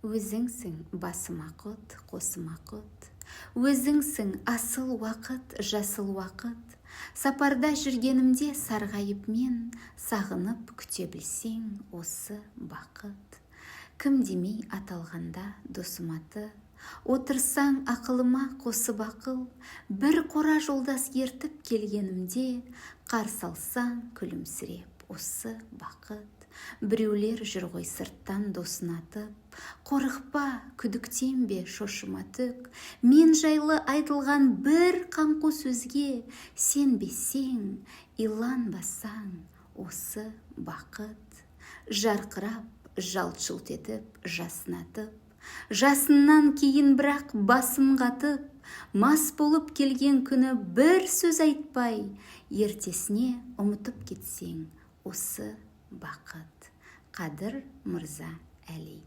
Өзіңсің басыма құт, қосыма құт. Өзіңсің асыл уақыт, жасыл уақыт. Сапарда жүргенімде сарғайып мен, сағынып күте білсең осы бақыт. Кім демей аталғанда досым аты, отырсаң ақылыма қосып ақыл. Бір қора жолдас ертіп келгенімде, қарсы алсаң күлімсіреп осы бақыт. Біреулер жүр ғой сырттан досын атып, қорықпа, күдіктенбе, шошыма түк. Мен жайлы айтылған бір қамқу сөзге сенбесең, иланбасаң осы бақыт. Жарқырап, жалт-жұлт етіп, жасынатып, жасыннан кейін бірақ басым қатып, мас болып келген күні бір сөз айтпай, ертесіне ұмытып кетсең осы бақыт. Қадыр Мырза Әли.